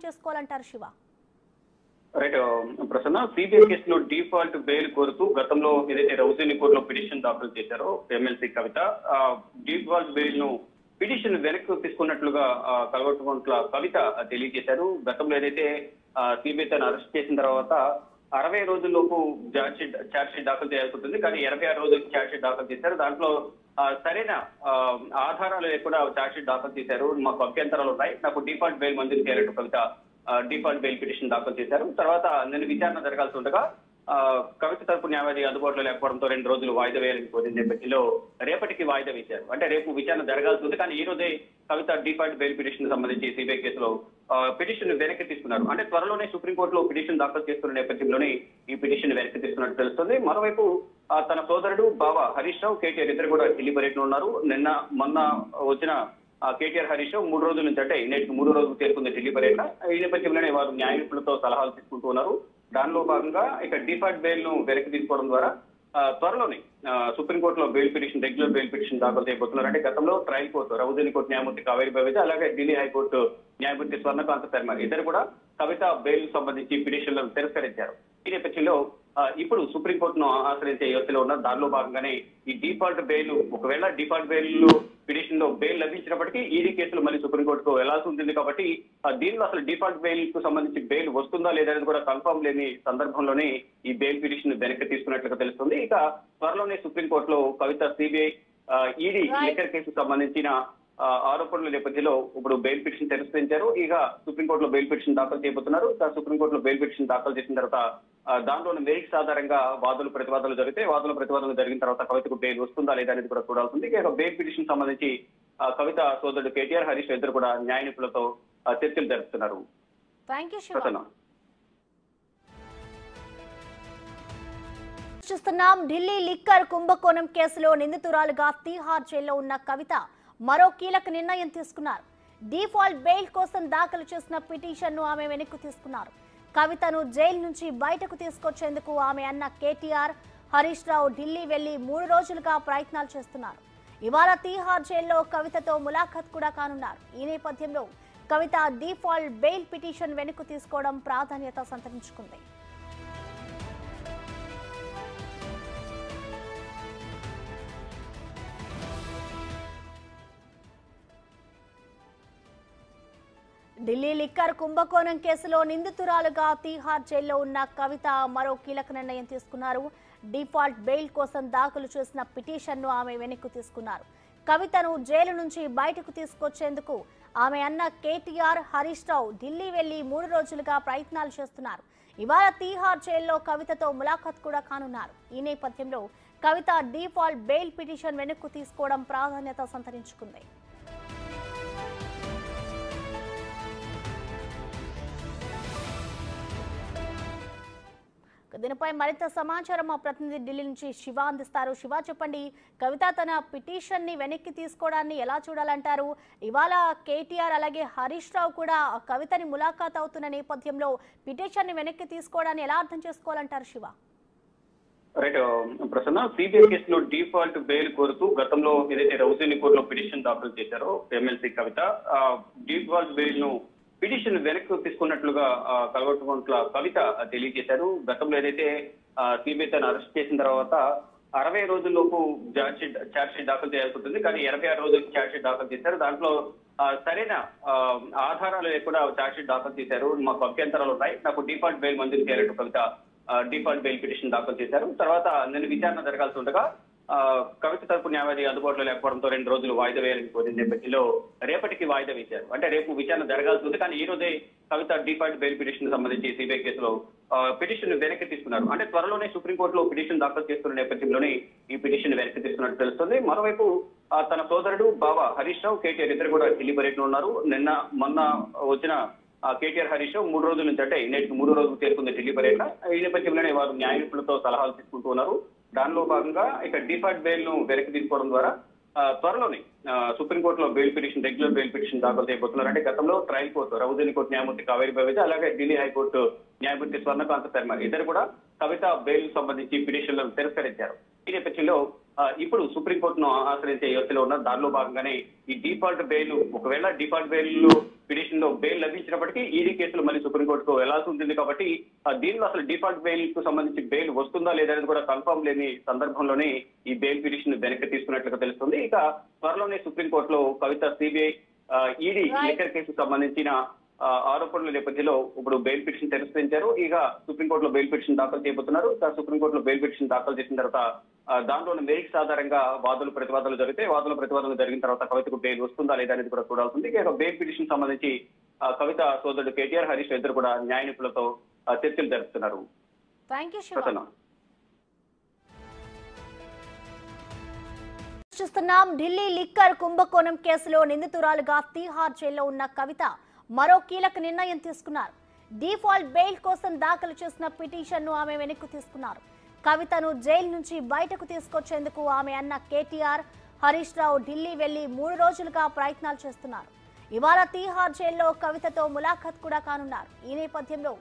చేసుకోవాలంటారు Shiva? Right Prasanna, CBI కేసులో default bail కోరుతూ గతంలో ఏదైతే రౌజని కోర్టులో పిటిషన్ దాఖలు చేశారో ఎమ్మెల్సీ కవిత, డిఫాల్ట్ బెయిల్ ను పిటిషన్ వెనక్కి తీసుకున్నట్లుగా కల్వకుంట్ల కవిత తెలియజేశారు. గతంలో ఏదైతే సిబిఐ తను అరెస్ట్ చేసిన తర్వాత 60 రోజుల్లోపు ఛార్జ్ షీట్ దాఖలు చేయాల్సి ఉంటుంది. కానీ 86 రోజులకి ఛార్జ్ షీట్ దాఖలు చేశారు. దాంట్లో సరైన ఆధారాలు లేకుండా ఛార్జ్ షీట్ దాఖలు చేశారు. మాకు అభ్యంతరాలు ఉన్నాయి, నాకు డిఫాల్ట్ బెయిల్ మంజూరు చేయాలంటూ కవిత డిఫాల్ట్ బెయిల్ పిటిషన్ దాఖలు చేశారు. తర్వాత నేను విచారణ జరగాల్సి ఉండగా కవిత తరపు న్యాయవాది అందుబాటులో లేకపోవడంతో 2 రోజులు వాయిదా వేయాలని కోరిన నేపథ్యంలో రేపటికి వాయిదా వేశారు. అంటే రేపు విచారణ జరగాల్సి ఉంది. కానీ ఈ రోజే కవిత డిఫాల్ట్ బెయిల్ పిటిషన్ సంబంధించి సిబిఐ కేసులో పిటిషన్ వెనక్కి తీసుకున్నారు. అంటే త్వరలోనే సుప్రీంకోర్టులో పిటిషన్ దాఖలు చేస్తున్న నేపథ్యంలోనే ఈ పిటిషన్ వెనక్కి తీసుకున్నట్టు తెలుస్తుంది. మరోవైపు తన సోదరుడు బావ హరీష్ రావు, కేటీఆర్ ఇద్దరు కూడా ఢిల్లీ పర్యటన ఉన్నారు. మొన్న వచ్చిన కేటీఆర్ హరీష్ రావు 3 రోజుల నుంచి, అంటే నేటికి 3 రోజులు చేరుకుంది ఢిల్లీ పర్యటన. ఈ నేపథ్యంలోనే వారు న్యాయ నిపుణులతో సలహాలు తీసుకుంటూ ఉన్నారు. దానిలో భాగంగా ఇక డిఫాల్ట్ బెయిల్ ను వెనక్కి తీసుకోవడం ద్వారా త్వరలోనే సుప్రీంకోర్టులో bail petition, regular bail petition దాఖలు చేయబోతున్నారు. అంటే గతంలో ట్రయల్ కోర్టు రౌజని కోర్టు న్యాయమూర్తి కావేరి బవేజ, అలాగే ఢిల్లీ హైకోర్టు న్యాయమూర్తి స్వర్ణకాంత శర్మ ఇద్దరు కూడా కవిత బెయిల్ సంబంధించి పిటిషన్లను తిరస్కరించారు. ఈ నేపథ్యంలో ఇప్పుడు సుప్రీంకోర్టును ఆశ్రయించే యోచనలో ఉన్నారు. దానిలో భాగంగానే ఈ డిఫాల్ట్ బెయిల్, ఒకవేళ డిఫాల్ట్ బెయిల్ పిటిషన్ లో బెయిల్ లభించినప్పటికీ ఈడీ కేసులు మళ్ళీ సుప్రీంకోర్టుకు వెళ్లాల్సి ఉంటుంది. కాబట్టి దీనిలో అసలు డిఫాల్ట్ బెయిల్ కు సంబంధించి బెయిల్ వస్తుందా లేదనేది కూడా కన్ఫర్మ్ లేని సందర్భంలోనే ఈ బెయిల్ పిటిషన్ వెనక్కి తీసుకున్నట్లుగా తెలుస్తుంది. ఇక త్వరలోనే సుప్రీంకోర్టులో కవిత సిబిఐ ఈడీ లిక్కర్ కేసుకు సంబంధించిన ఆరోపణల నేపథ్యంలో ఇప్పుడు బెయిల్ పిటిషన్ తిరస్కరించారు. ఇక సుప్రీంకోర్టులో బెయిల్ పిటిషన్ దాఖలు చేయబోతున్నారు. సుప్రీంకోర్టులో బెయిల్ పిటిషన్ దాఖలు చేసిన తర్వాత దాంట్లోని మెరిట్స్ ఆధారంగా వాదులు ప్రతివాదనలు జరిగితే, వాదులు ప్రతివాదనలు జరిగిన తర్వాత కవితకు బెయిల్ వస్తుందా లేదా అనేది కూడా చూడాల్సింది. ఇక బెయిల్ పిటిషన్ సంబంధించి కవిత సోదరుడు కేటీఆర్ హరీష్ ఇద్దరు కూడా న్యాయ నిపుణులతో చర్చలు జరుపుతున్నారు. చూస్తున్నాం, ఢిల్లీ లిక్కర్ కుంభకోణం కేసులో నిందితురాలుగా తీహార్ జైల్లో ఉన్న కవిత మరో కీలక నిర్ణయం తీసుకున్నారు. డిఫాల్ట్ బెయిల్ కోసం దాఖలు చేసిన పిటిషన్ ను ఆమె వెనక్కి తీసుకున్నారు. కవితను జైలు నుంచి బయటకు తీసుకొచ్చేందుకు ఆమె అన్న కేటీఆర్, హరీష్ రావు ఢిల్లీ వెళ్లి 3 రోజులుగా ప్రయత్నాలు చేస్తున్నారు. ఇవాళ తీహార్ జైల్లో కవితతో ములాఖత్ కూడా కానున్నారు. ఈ నేపథ్యంలో కవిత డిఫాల్ట్ బెయిల్ పిటిషన్ వెనక్కు తీసుకోవడం ప్రాధాన్యత సంతరించుకుంది. ఢిల్లీ లిక్కర్ కుంభకోణం కేసులో నిందితురాలుగా తీహార్ జైల్లో ఉన్న కవిత మరో కీలక నిర్ణయం తీసుకున్నారు. డిఫాల్ట్ బెయిల్ కోసం దాఖలు చేసిన పిటిషన్ను ఆమె వెనక్కు తీసుకున్నారు. కవితను జైలు నుంచి బయటకు తీసుకొచ్చేందుకు ఆమె అన్న కేటీఆర్, హరీష్ రావు ఢిల్లీ వెళ్లి 3 రోజులుగా ప్రయత్నాలు చేస్తున్నారు. ఇవాళ తీహార్ జైల్లో కవితతో ములాఖత్ కూడా కానున్నారు. ఈ నేపథ్యంలో కవిత డిఫాల్ట్ బెయిల్ పిటిషన్ వెనక్కు తీసుకోవడం ప్రాధాన్యత సంతరించుకుంది. దీనిపై మరింత సమాచారం మా ప్రతినిధి ఢిల్లీ నుంచి శివ అందిస్తారు. శివ, చెప్పండి, కవిత తన పిటిషన్ ని వెనక్కి తీసుకోవడాన్ని ఎలా చూడాలంటారు? ఇవాళ కేటీఆర్ అలాగే హరీష్ రావు కూడా కవితని ములాఖాత్ అవుతున్న నేపథ్యంలో పిటిషన్ ని వెనక్కి తీసుకోవడాన్ని ఎలా అర్థం చేసుకోవాలంటారు శివ? రైట్ ప్రసన్న, సిబిఐ కేసులో డిఫాల్ట్ బెయిల్ కోరుతూ గతంలో ఏదైతే రౌజని కోర్టులో పిటిషన్ దాఖలు చేశారో ఎమ్మెల్సీ కవిత, డిఫాల్ట్ బెయిల్ ను పిటిషన్ వెనక్కి తీసుకున్నట్లుగా కల్వకుంట్ల కవిత తెలియజేశారు. గతంలో ఏదైతే సిబిఐ తను అరెస్ట్ చేసిన తర్వాత 60 రోజుల్లోపు ఛార్జ్ షీట్ దాఖలు చేయాల్సి ఉంటుంది. కానీ 86 రోజులకి ఛార్జ్ షీట్ దాఖలు చేశారు. దాంట్లో సరైన ఆధారాలు లేకుండా ఛార్జ్ షీట్ దాఖలు చేశారు. మాకు అభ్యంతరాలు ఉన్నాయి, నాకు డిఫాల్ట్ బెయిల్ మంజూరు చేయాలంటూ కవిత డిఫాల్ట్ బెయిల్ పిటిషన్ దాఖలు చేశారు. తర్వాత నేను విచారణ జరగాల్సి ఉండగా కవిత తరపు న్యాయవాది అందుబాటులో లేకపోవడంతో 2 రోజులు వాయిదా వేయాలని కోరిన నేపథ్యంలో రేపటికి వాయిదా వేశారు. అంటే రేపు విచారణ జరగాల్సి ఉంది. కానీ ఈ రోజే కవిత డిఫాల్ట్ బెయిల్ పిటిషన్ సంబంధించి సిబిఐ కేసులో పిటిషన్ వెనక్కి తీసుకున్నారు. అంటే త్వరలోనే సుప్రీంకోర్టులో పిటిషన్ దాఖలు చేస్తున్న నేపథ్యంలోనే ఈ పిటిషన్ వెనక్కి తీసుకున్నట్టు తెలుస్తుంది. మరోవైపు తన సోదరుడు బావ హరీష్ రావు, కేటీఆర్ ఇద్దరు కూడా ఢిల్లీ పర్యటన ఉన్నారు. మొన్న వచ్చిన కేటీఆర్ హరీష్ రావు 3 రోజుల నుంచి, అంటే నేటికి 3 రోజులు చేరుకుంది ఢిల్లీ పర్యటన. ఈ నేపథ్యంలోనే వారు న్యాయ నిపుణులతో సలహాలు తీసుకుంటూ ఉన్నారు. దానిలో భాగంగా ఇక డిఫాల్ట్ బెయిల్ ను వెనక్కి తీసుకోవడం ద్వారా త్వరలోనే సుప్రీంకోర్టులో bail petition, regular bail petition దాఖలు చేయబోతున్నారు. అంటే గతంలో ట్రయల్ కోర్టు రౌజని కోర్టు న్యాయమూర్తి కావేరి బవేజ, అలాగే ఢిల్లీ హైకోర్టు న్యాయమూర్తి స్వర్ణకాంత శర్మ ఇద్దరు కూడా కవిత బెయిల్ సంబంధించి పిటిషన్లను తిరస్కరించారు. ఈ నేపథ్యంలో ఇప్పుడు సుప్రీంకోర్టును ఆశ్రయించే యోచనలో ఉన్నారు. దానిలో భాగంగానే ఈ డిఫాల్ట్ బెయిల్, ఒకవేళ డిఫాల్ట్ బెయిల్ పిటిషన్ లో బెయిల్ లభించినప్పటికీ ఈడీ కేసులు మళ్ళీ సుప్రీంకోర్టుకు వెళ్లాల్సి ఉంటుంది కాబట్టి దీనిలో అసలు డిఫాల్ట్ బెయిల్ కు సంబంధించి బెయిల్ వస్తుందా లేదనేది కూడా కన్ఫర్మ్ లేని సందర్భంలోనే ఈ బెయిల్ పిటిషన్ వెనక్కి తీసుకున్నట్లుగా తెలుస్తుంది. ఇక త్వరలోనే సుప్రీంకోర్టులో కవిత సిబిఐ ఈడీ లిక్కర్ కేసుకు సంబంధించిన ఆరోపణల నేపథ్యంలో ఇప్పుడు బెయిల్ పిటిషన్ తిరస్కరించారు. ఇక సుప్రీంకోర్టులో బెయిల్ పిటిషన్ దాఖలు చేయబోతున్నారు. సుప్రీంకోర్టులో బెయిల్ పిటిషన్ దాఖలు చేసిన తర్వాత దాంట్లోని మెరిట్స్ ఆధారంగా వాదులు ప్రతివాదనలు జరిగితే వాదులు ప్రతివాదనలు జరిగిన తర్వాత కవితకు బెయిల్ వస్తుందా లేదా అనేది కూడా చూడాల్సింది. ఇక బెయిల్ పిటిషన్ సంబంధించి కవిత సోదరుడు కేటీఆర్ హరీష్ ఇద్దరు కూడా న్యాయ నిపుణులతో చర్చలు జరుపుతున్నారు. చూస్తున్నాం. ఢిల్లీ లిక్కర్ కుంభకోణం కేసులో నిందితురాలుగా తీహార్ జైల్లో ఉన్న కవిత మరో కీలక నిర్ణయం తీసుకున్నారు. డిఫాల్ట్ బెయిల్ కోసం దాఖలు చేసిన పిటిషన్ను ఆమె వెనక్కి తీసుకున్నారు. కవితను జైలు నుంచి బయటకు తీసుకొచ్చేందుకు ఆమె అన్న కేటీఆర్ హరీష్ రావు ఢిల్లీ వెళ్లి 3 రోజులుగా ప్రయత్నాలు చేస్తున్నారు. ఇవాళ తీహార్ జైల్లో కవితతో ములాఖత్ కూడా కానున్నారు. ఈ నేపథ్యంలో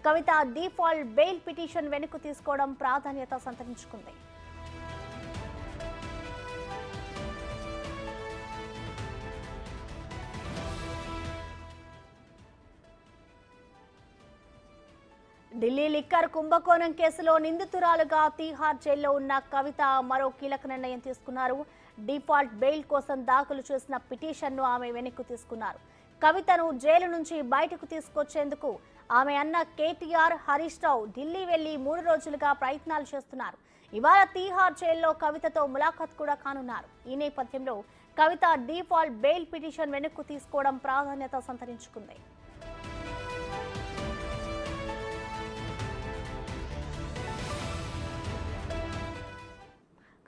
కవిత డిఫాల్ట్ బెయిల్ పిటిషన్ వెనక్కు తీసుకోవడం ప్రాధాన్యత సంతరించుకుంది. ఢిల్లీ లిక్కర్ కుంభకోణం కేసులో నిందితురాలుగా తీహార్ జైల్లో ఉన్న కవిత మరో కీలక నిర్ణయం తీసుకున్నారు. డిఫాల్ట్ బెయిల్ కోసం దాఖలు చేసిన పిటిషన్ను ఆమె వెనక్కు తీసుకున్నారు. కవితను జైలు నుంచి బయటకు తీసుకొచ్చేందుకు ఆమె అన్న కేటీఆర్ హరీష్ రావు ఢిల్లీ వెళ్లి 3 రోజులుగా ప్రయత్నాలు చేస్తున్నారు. ఇవాళ తీహార్ జైల్లో కవితతో ములాఖత్ కూడా కానున్నారు. ఈ నేపథ్యంలో కవిత డిఫాల్ట్ బెయిల్ పిటిషన్ వెనక్కు తీసుకోవడం ప్రాధాన్యత సంతరించుకుంది.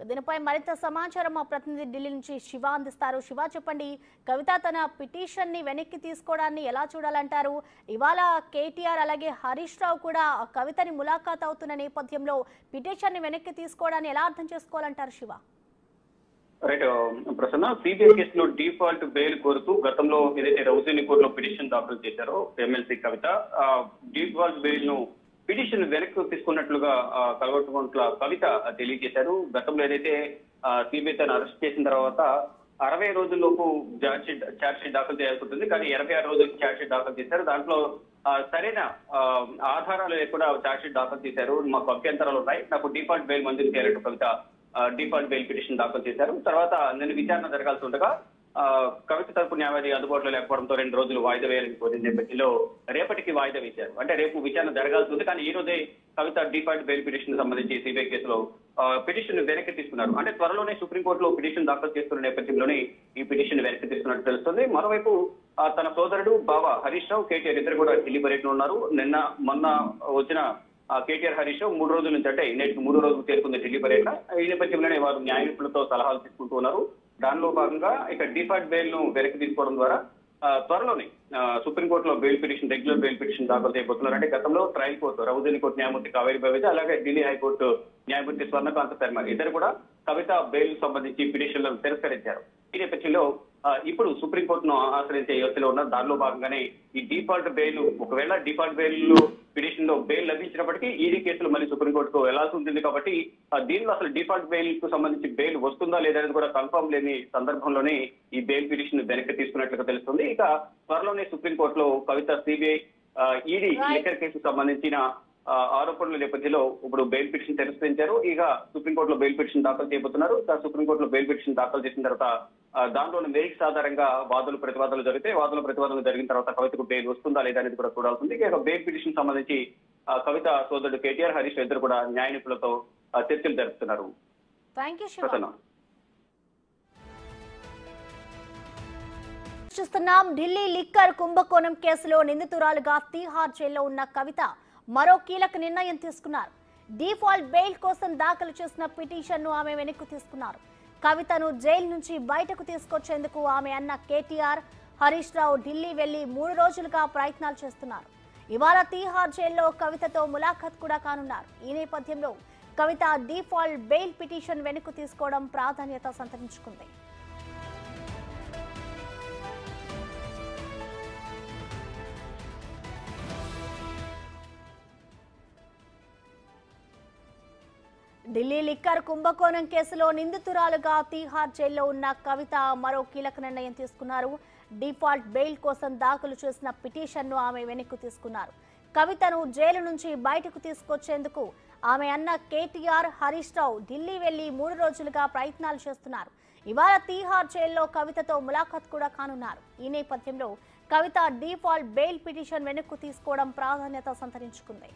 దీనిపై మరింత సమాచారం మా ప్రతినిధి ఢిల్లీ నుంచి శివ అందిస్తారు. శివ, చెప్పండి, కవిత తన పిటిషన్ ని వెనక్కి తీసుకోవడాన్ని ఎలా చూడాలంటారు? ఇవాళ కేటీఆర్ అలాగే హరీష్ రావు కూడా కవితని ములాఖాత్ అవుతున్న నేపథ్యంలో పిటిషన్ ని వెనక్కి తీసుకోవడాన్ని ఎలా అర్థం చేసుకోవాలంటారు శివ? రైట్ ప్రసన్న, సిబిఐ కేసులో డిఫాల్ట్ బెయిల్ కోరుతూ గతంలో ఏదైతే రౌజీని కోర్టులో పిటిషన్ దాఖలు చేశారో ఎమ్మెల్సీ కవిత డిఫాల్ట్ బెయిల్ ను పిటిషన్ వెనక్కి తీసుకున్నట్లుగా కల్వకుంట్ల కవిత తెలియజేశారు. గతంలో ఏదైతే సిబిఐ తను అరెస్ట్ చేసిన తర్వాత 60 రోజుల్లోపు ఛార్జ్ షీట్ దాఖలు చేయాల్సి ఉంటుంది. కానీ 86 రోజులకి ఛార్జ్ షీట్ దాఖలు చేశారు. దాంట్లో సరైన ఆధారాలు లేకుండా ఛార్జ్ షీట్ దాఖలు చేశారు. మాకు అభ్యంతరాలు ఉన్నాయి, నాకు డిఫాల్ట్ బెయిల్ మంజూరు చేయాలంటూ కవిత డిఫాల్ట్ బెయిల్ పిటిషన్ దాఖలు చేశారు. తర్వాత నేను విచారణ జరగాల్సి ఉండగా కవిత తరపు న్యాయవాది అందుబాటులో లేకపోవడంతో 2 రోజులు వాయిదా వేయాలని కోరిన నేపథ్యంలో రేపటికి వాయిదా వేశారు. అంటే రేపు విచారణ జరగాల్సి ఉంది. కానీ ఈ రోజే కవిత డిఫాల్ట్ బెయిల్ పిటిషన్ సంబంధించి సిబిఐ కేసులో పిటిషన్ వెనక్కి తీసుకున్నారు. అంటే త్వరలోనే సుప్రీంకోర్టులో పిటిషన్ దాఖలు చేస్తున్న నేపథ్యంలోనే ఈ పిటిషన్ వెనక్కి తీసుకున్నట్టు తెలుస్తుంది. మరోవైపు తన సోదరుడు బావ హరీష్ రావు, కేటీఆర్ ఇద్దరు కూడా ఢిల్లీ పర్యటన ఉన్నారు. మొన్న వచ్చిన కేటీఆర్ హరీష్ రావు 3 రోజుల నుంచి, అంటే నేటికి 3 రోజులు చేరుకుంది ఢిల్లీ పర్యటన. ఈ నేపథ్యంలోనే వారు న్యాయ నిపుణులతో సలహాలు తీసుకుంటూ ఉన్నారు. దానిలో భాగంగా ఇక డిఫాల్ట్ బెయిల్ ను వెనక్కి తీసుకోవడం ద్వారా త్వరలోనే సుప్రీంకోర్టులో bail petition, regular bail petition దాఖలు చేయబోతున్నారు. అంటే గతంలో ట్రయల్ కోర్టు రౌజీని కోర్టు న్యాయమూర్తి కావేరి బవేజ, అలాగే ఢిల్లీ హైకోర్టు న్యాయమూర్తి స్వర్ణకాంత శర్మ ఇద్దరు కూడా కవిత బెయిల్ సంబంధించి పిటిషన్లను తిరస్కరించారు. ఈ నేపథ్యంలో ఇప్పుడు సుప్రీంకోర్టును ఆశ్రయించే యోచనలో ఉన్నారు. దానిలో భాగంగానే ఈ డిఫాల్ట్ బెయిల్, ఒకవేళ డిఫాల్ట్ బెయిల్ పిటిషన్ లో బెయిల్ లభించినప్పటికీ ఈడీ కేసులు మళ్ళీ సుప్రీంకోర్టుకు వెళ్లాల్సి ఉంటుంది కాబట్టి దీనిలో అసలు డిఫాల్ట్ బెయిల్ కు సంబంధించి బెయిల్ వస్తుందా లేదనేది కూడా కన్ఫర్మ్ లేని సందర్భంలోనే ఈ బెయిల్ పిటిషన్ వెనక్కి తీసుకున్నట్లుగా తెలుస్తుంది. ఇక త్వరలోనే సుప్రీంకోర్టులో కవిత సిబిఐ ఈడీ లిక్కర్ కేసుకు సంబంధించిన ఆరోపణల నేపథ్యంలో ఇప్పుడు బెయిల్ పిటిషన్ తిరస్కరించారు. ఇక సుప్రీంకోర్టులో బెయిల్ పిటిషన్ దాఖలు చేయబోతున్నారు. సుప్రీంకోర్టులో బెయిల్ పిటిషన్ దాఖలు చేసిన తర్వాత దాంట్లోని మెరిట్స్ ఆధారంగా వాదులు ప్రతివాదనలు జరిగితే వాదులు ప్రతివాదనలు జరిగిన తర్వాత కవితకు బెయిల్ వస్తుందా లేదా అనేది కూడా చూడాల్సింది. ఇక బెయిల్ పిటిషన్ సంబంధించి కవిత సోదరుడు కేటీఆర్ హరీష్ ఇద్దరు కూడా న్యాయ నిపుణులతో చర్చలు జరుపుతున్నారు. చూస్తున్నాం. ఢిల్లీ లిక్కర్ కుంభకోణం కేసులో నిందితురాలుగా తీహార్ జైల్లో ఉన్న కవిత మరో కీలక నిర్ణయం తీసుకున్నారు. డిఫాల్ట్ బెయిల్ కోసం దాఖలు చేసిన పిటిషన్ను ఆమె వెనక్కి తీసుకున్నారు. కవితను జైలు నుంచి బయటకు తీసుకొచ్చేందుకు ఆమె అన్న కేటీఆర్ హరీష్ రావు ఢిల్లీ వెళ్లి 3 రోజులుగా ప్రయత్నాలు చేస్తున్నారు. ఇవాళ తీహార్ జైల్లో కవితతో ములాఖత్ కూడా కానున్నారు. ఈ నేపథ్యంలో కవిత డిఫాల్ట్ బెయిల్ పిటిషన్ వెనక్కి తీసుకోవడం ప్రాధాన్యత సంతరించుకుంది. ఢిల్లీ లిక్కర్ కుంభకోణం కేసులో నిందితురాలుగా తీహార్ జైల్లో ఉన్న కవిత మరో కీలక నిర్ణయం తీసుకున్నారు. డిఫాల్ట్ బెయిల్ కోసం దాఖలు చేసిన పిటిషన్ను ఆమె వెనక్కి తీసుకున్నారు. కవితను జైలు నుంచి బయటకు తీసుకొచ్చేందుకు ఆమె అన్న కేటీఆర్, హరీష్ రావు ఢిల్లీ వెళ్లి 3 రోజులుగా ప్రయత్నాలు చేస్తున్నారు. ఇవాళ తీహార్ జైల్లో కవితతో ములాఖాత్ కూడా కానున్నారు. ఈ నేపథ్యంలో కవిత డిఫాల్ట్ బెయిల్ పిటిషన్ వెనక్కు తీసుకోవడం ప్రాధాన్యత సంతరించుకుంది.